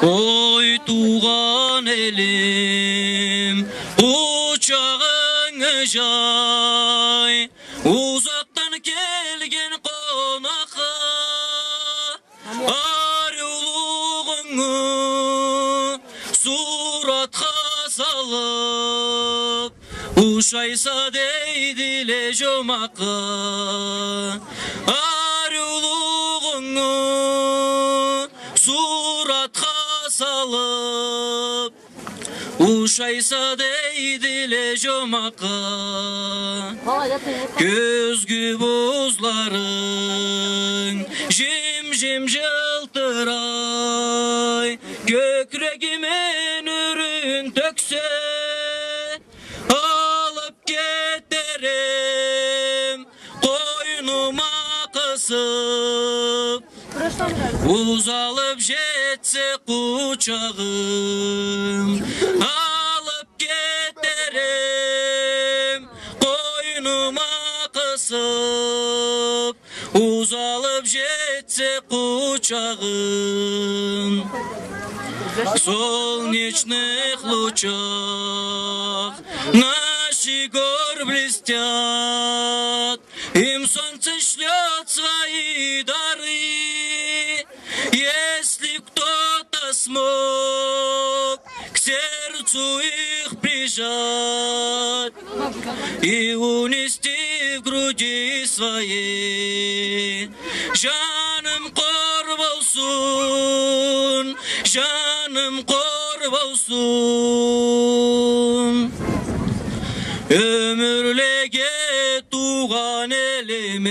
Ой туған елім, құшағыңа жай, ұзақтан келген қонаққа, арулығыңы суратқа салып, ұшайса дейділе жұмаққа, арулығыңы суратқа салып, ұшайса дейділе жұмаққа. Көзгі бұзларың жем-жем жылтырай, көкірегімен үрін төксе, алып кетерем қойныма қысып. Uzalып жетсе құшағым, алып кетерем қойныма қысып. Uzalып жетсе құшағым, солнечных лучах наши гор блестят, им солнце шлет свои дары. Если кто-то смог к сердцу их прижать и унести в груди своей, жаным қор болсын, жаным қор болсын. Ömürlege tuğan elime